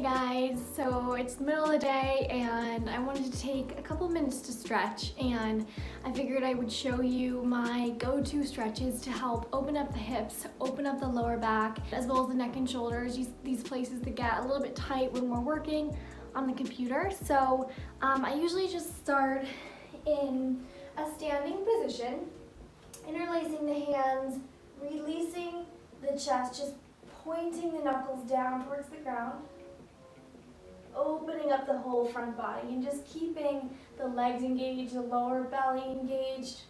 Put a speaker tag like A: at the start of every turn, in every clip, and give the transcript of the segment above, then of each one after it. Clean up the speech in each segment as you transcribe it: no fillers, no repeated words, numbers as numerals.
A: guys, so it's the middle of the day and I wanted to take a couple minutes to stretch, and I figured I would show you my go-to stretches to help open up the hips, open up the lower back, as well as the neck and shoulders, these places that get a little bit tight when we're working on the computer. So I usually just start in a standing position, interlacing the hands, releasing the chest, just pointing the knuckles down towards the ground, opening up the whole front body, and just keeping the legs engaged, the lower belly engaged,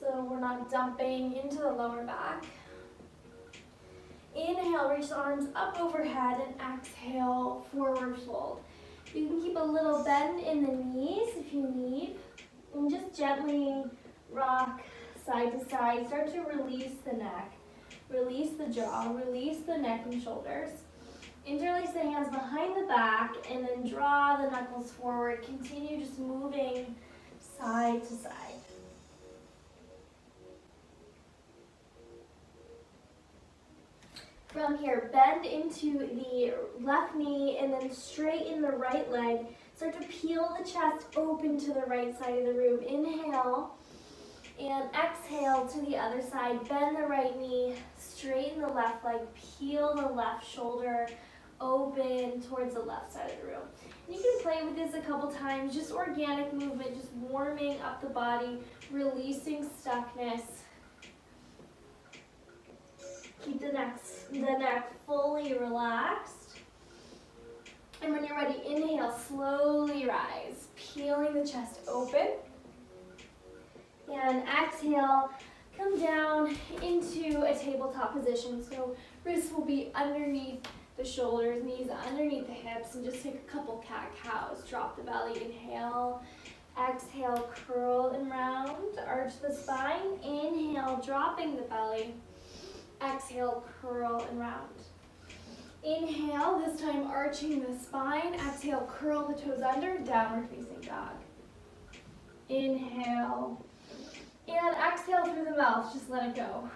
A: so we're not dumping into the lower back. Inhale, reach the arms up overhead, and exhale, forward fold. You can keep a little bend in the knees if you need, and just gently rock side to side. Start to release the neck. Release the jaw, release the neck and shoulders. Interlace the hands behind the back and then draw the knuckles forward. Continue just moving side to side. From here, bend into the left knee and then straighten the right leg. Start to peel the chest open to the right side of the room. Inhale. And exhale to the other side, bend the right knee, straighten the left leg, peel the left shoulder, open towards the left side of the room. And you can play with this a couple times, just organic movement, just warming up the body, releasing stuckness. Keep the neck fully relaxed. And when you're ready, inhale, slowly rise, peeling the chest open. And exhale, come down into a tabletop position. So wrists will be underneath the shoulders, knees underneath the hips, and just take a couple cat-cows. Drop the belly, inhale. Exhale, curl and round, arch the spine. Inhale, dropping the belly. Exhale, curl and round. Inhale, this time arching the spine. Exhale, curl the toes under, downward facing dog. Inhale. And exhale through the mouth, just let it go.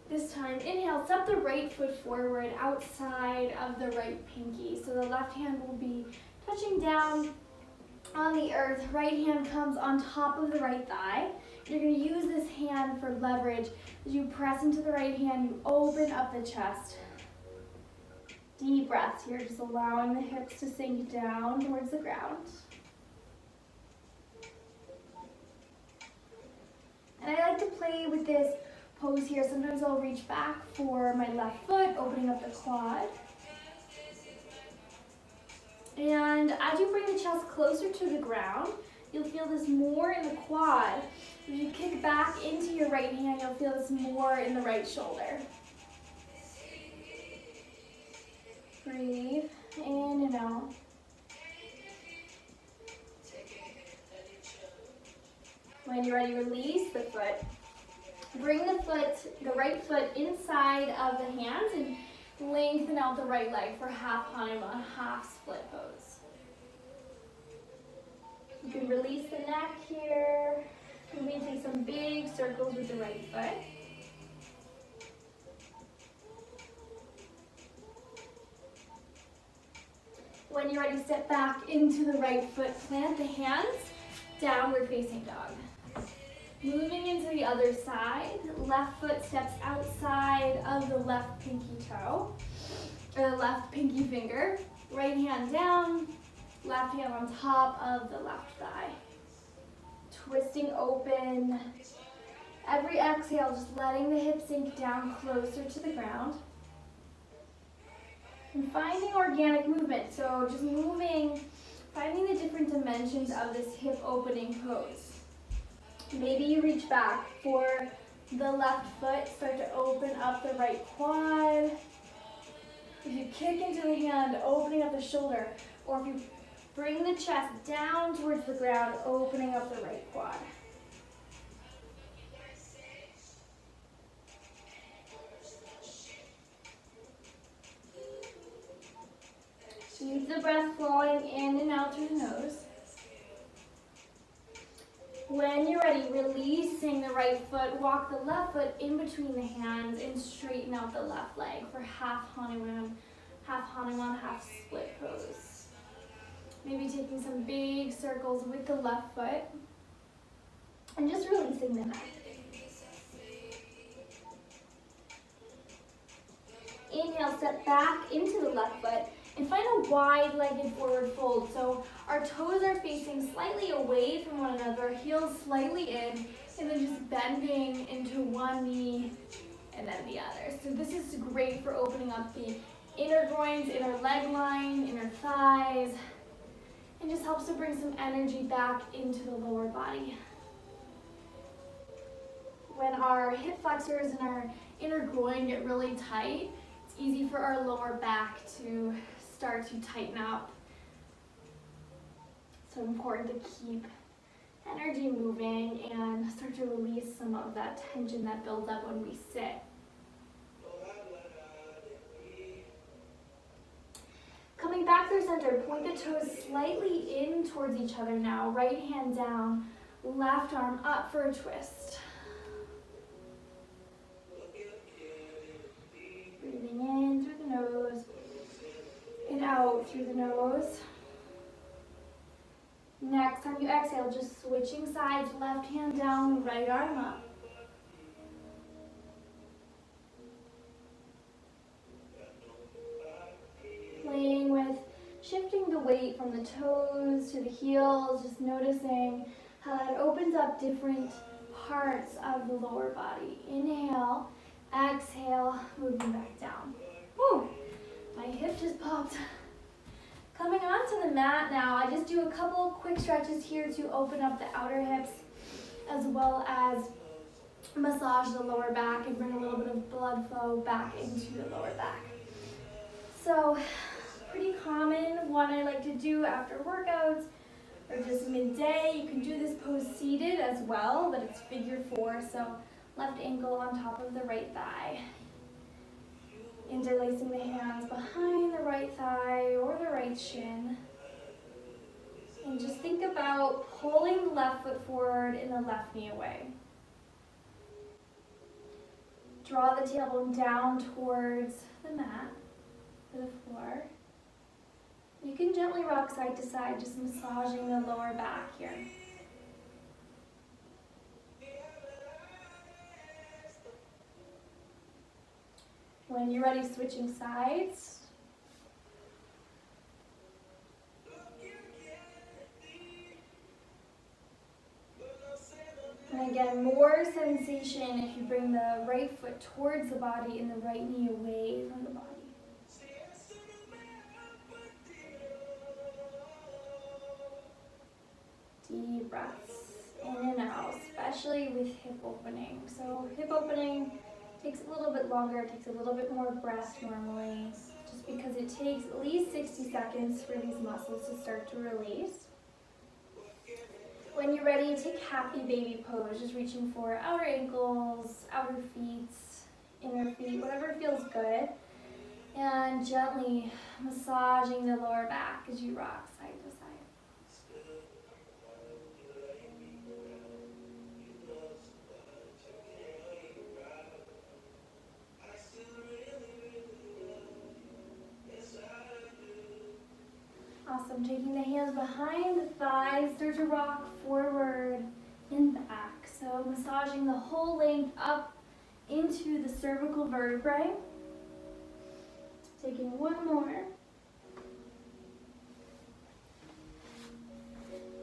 A: This time, inhale, step the right foot forward outside of the right pinky. So the left hand will be touching down on the earth. Right hand comes on top of the right thigh. You're going to use this hand for leverage. As you press into the right hand, you open up the chest. Deep breaths here, just allowing the hips to sink down towards the ground. And I like to play with this pose here. Sometimes I'll reach back for my left foot, opening up the quad. And as you bring the chest closer to the ground, you'll feel this more in the quad. As you kick back into your right hand, you'll feel this more in the right shoulder. Breathe in and out. When you're ready, release the foot. Bring the right foot inside of the hands and lengthen out the right leg for half Hanuman, half split pose. You can release the neck here. You may take some big circles with the right foot. When you're ready, step back into the right foot. Plant the hands, downward facing dog. Moving into the other side, left foot steps outside of the left pinky toe, or the left pinky finger. Right hand down, left hand on top of the left thigh. Twisting open. Every exhale, just letting the hips sink down closer to the ground. And finding organic movement, so just moving, finding the different dimensions of this hip opening pose. Maybe you reach back for the left foot, start to open up the right quad. If you kick into the hand, opening up the shoulder, or if you bring the chest down towards the ground, opening up the right quad. Keep the breath flowing in and out through the nose. When you're ready, releasing the right foot, walk the left foot in between the hands and straighten out the left leg for half Hanuman, half Hanuman, half split pose. Maybe taking some big circles with the left foot and just releasing the neck. Inhale, step back into the left foot and find a wide-legged forward fold. So our toes are facing slightly away from one another, heels slightly in, and then just bending into one knee and then the other. So this is great for opening up the inner groins, inner leg line, inner thighs, and just helps to bring some energy back into the lower body. When our hip flexors and our inner groin get really tight, it's easy for our lower back to start to tighten up. So important to keep energy moving and start to release some of that tension that builds up when we sit. Coming back through center, point the toes slightly in towards each other now. Right hand down, left arm up for a twist. Breathing in through the nose and out through the nose. Next time you exhale, just switching sides, left hand down, right arm up. Playing with shifting the weight from the toes to the heels, just noticing how that opens up different parts of the lower body. Inhale, exhale, moving back down. Whew, my hip just popped. Coming onto the mat now, I just do a couple quick stretches here to open up the outer hips as well as massage the lower back and bring a little bit of blood flow back into the lower back. So, pretty common one I like to do after workouts or just midday. You can do this pose seated as well, but it's figure 4, so left ankle on top of the right thigh. Interlacing the hands behind the right thigh or the right shin. And just think about pulling the left foot forward and the left knee away. Draw the tailbone down towards the mat, the floor. You can gently rock side to side, just massaging the lower back here. When you're ready, switching sides. And again, more sensation if you bring the right foot towards the body and the right knee away from the body. Deep breaths in and out, especially with hip opening. So hip opening takes a little bit longer, takes a little bit more breath normally, just because it takes at least 60 seconds for these muscles to start to release. When you're ready, take happy baby pose, just reaching for outer ankles, outer feet, inner feet, whatever feels good. And gently massaging the lower back as you rock side to side. Awesome, taking the hands behind the thighs, start to rock forward and back. So massaging the whole length up into the cervical vertebrae. Taking one more.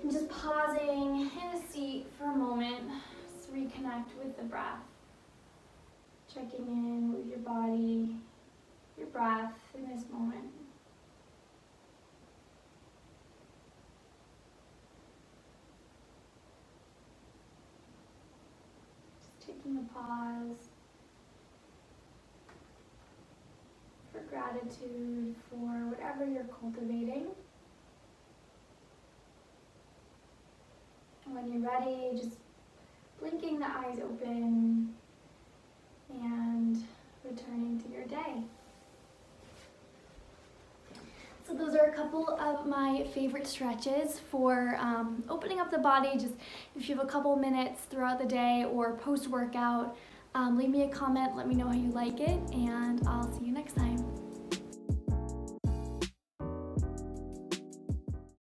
A: And just pausing in a seat for a moment. Just reconnect with the breath. Checking in with your body, your breath in this moment. Taking a pause for gratitude for whatever you're cultivating. And when you're ready, just blinking the eyes open and returning to your day. So those are a couple of my favorite stretches for opening up the body. Just if you have a couple minutes throughout the day or post-workout, leave me a comment, let me know how you like it, and I'll see you next time.